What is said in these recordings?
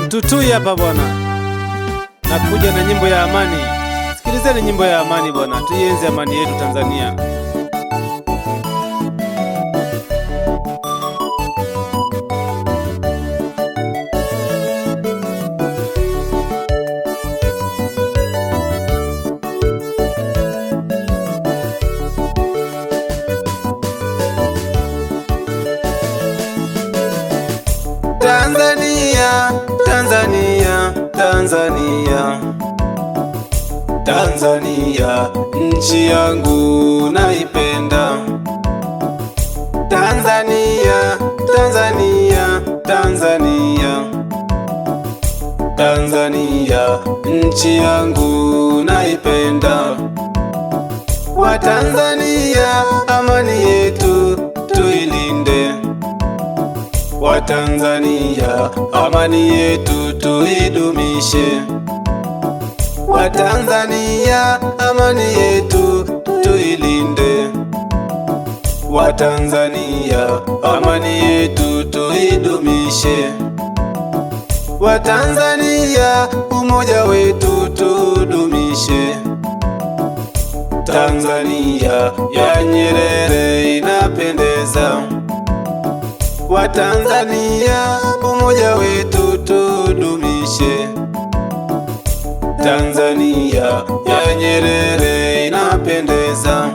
Mtutui hapa bwana, nakuja na nyimbo ya amani. Sikilizeni nyimbo ya amani bwana, tuienzi amani yetu Tanzania. Tanzania, Tanzania, Tanzania, Tanzania, nchi yangu naipenda. Tanzania, Tanzania, Tanzania, Tanzania, nchi yangu naipenda. Watanzania, amani yetu tuilinde. Watanzania, amani yetu tuidumishe. Watanzania, amani yetu tuilinde. Watanzania, amani yetu tuidumishe. Watanzania, umoja wetu tudumishe. Tanzania ya Nyerere inapendeza. Watanzania, umoja wetu tudumishe. Tanzania ya Nyerere inapendeza.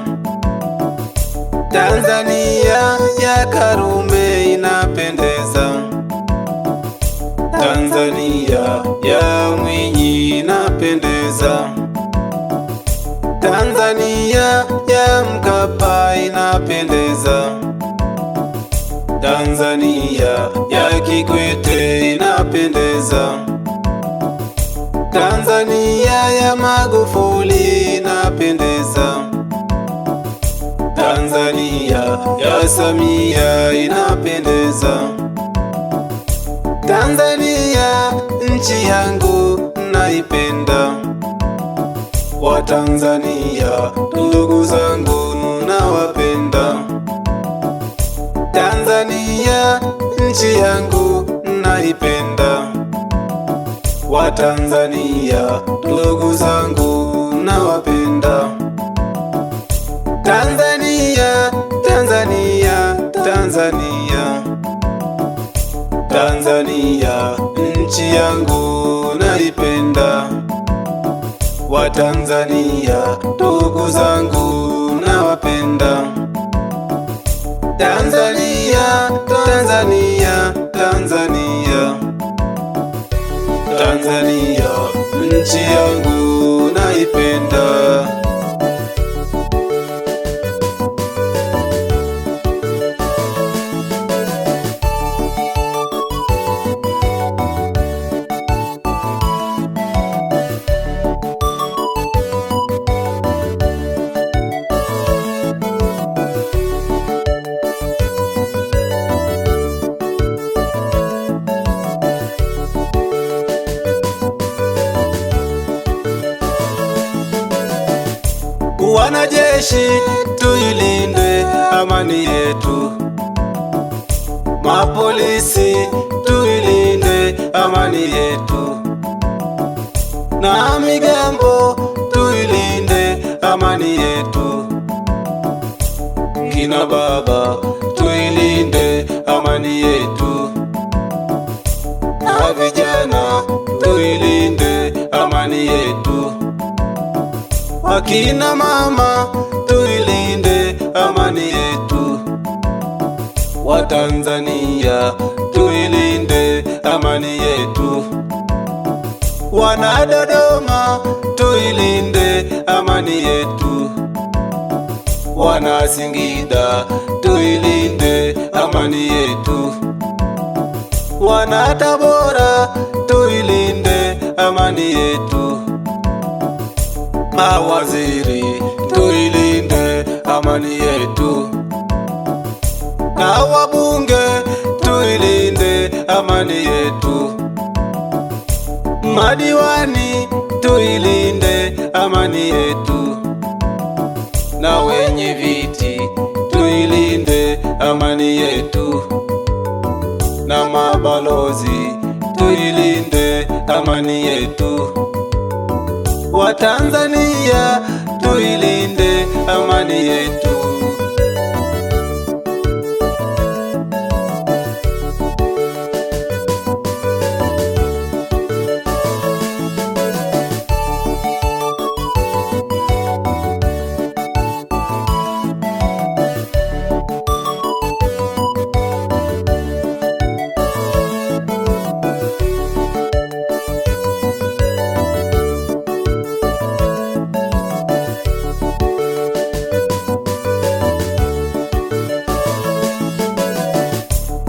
Tanzania ya Karume inapendeza. Tanzania ya Mwinyi inapendeza. Tanzania ya Mkapa inapendeza. Tanzania ya Kikwete inapendeza. Tanzania ya Magufuli inapendeza. Tanzania ya Samia inapendeza. Tanzania, nchi yangu naipenda. Watanzania, ndugu zangu nawapenda. Tanzania, nchi yangu naipenda. Watanzania, ndugu zangu nawapenda. Tanzania, Tanzania, Tanzania, Tanzania, nchi yangu naipenda. Watanzania, ndugu zangu nawapenda. Tanzania, Tanzania, Tanzania, Tanzania, nchi yangu naipenda. Wanajeshi, tuilinde amani yetu. Mapolisi, tuilinde amani yetu. Na migambo, tuilinde amani yetu. Kina baba, tuilinde amani yetu. Na vijana, tuilinde amani yetu. Akina mama, tuilinde amani yetu. Watanzania, tuilinde amani yetu. Wana Dodoma, tuilinde amani yetu. Wana Singida, tuilinde amani yetu. Wana Tabora, tuilinde amani yetu. Mawaziri, tuilinde amani yetu. Na wabunge, tuilinde amani yetu. Madiwani, tuilinde amani yetu. Na wenye viti, tuilinde amani yetu. Na mabalozi, tuilinde amani yetu. Watanzania, tuilinde amani yetu.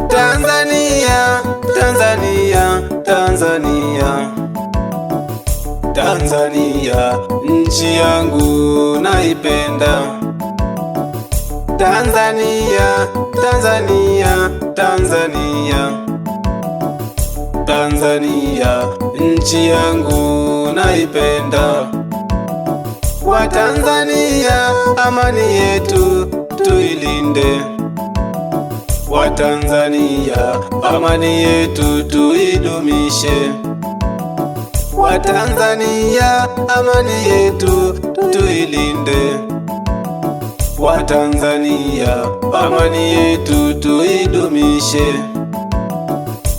Tanzania, Tanzania, Tanzania, Tanzania, nchi yangu naipenda. Tanzania, Tanzania, Tanzania, Tanzania, nchi yangu naipenda. Watanzania, amani yetu tuilinde. Watanzania, amani yetu tuidumishe. Watanzania, amani yetu tuilinde. Watanzania, amani yetu tuidumishe.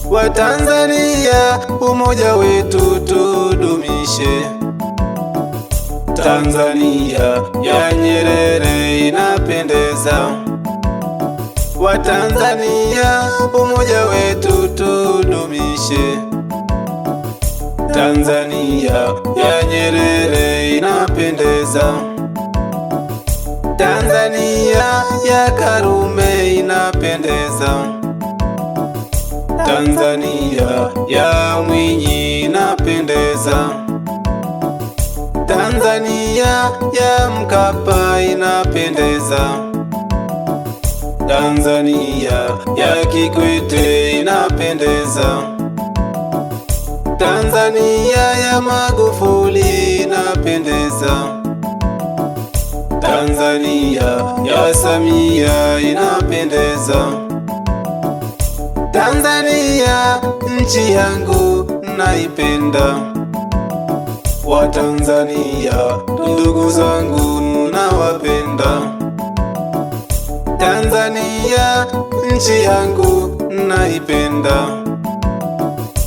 Watanzania, umoja wetu tudumishe. Tanzania ya Nyerere inapendeza. Watanzania, umoja wetu tudumishe. Tanzania ya Nyerere inapendeza. Tanzania ya Karume inapendeza. Tanzania ya Mwinyi inapendeza. Tanzania ya Mkapa inapendeza. Tanzania ya Kikwete inapendeza. Tanzania ya Magufuli inapendeza. Tanzania ya Samia inapendeza. Tanzania, nchi yangu naipenda. Watanzania, ndugu zangu nawapenda. Tanzania, nchi yangu naipenda.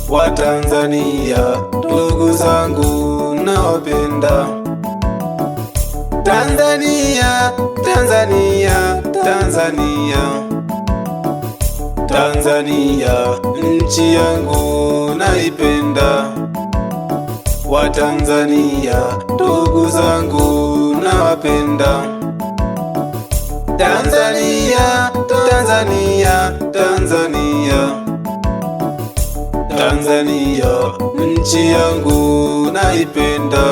Watanzania, ndugu zangu nawapenda. Tanzania, Tanzania, Tanzania, Tanzania, nchi yangu naipenda. Watanzania, ndugu zangu nawapenda. Tanzania, Tanzania, Tanzania, Tanzania, nchi yangu naipenda.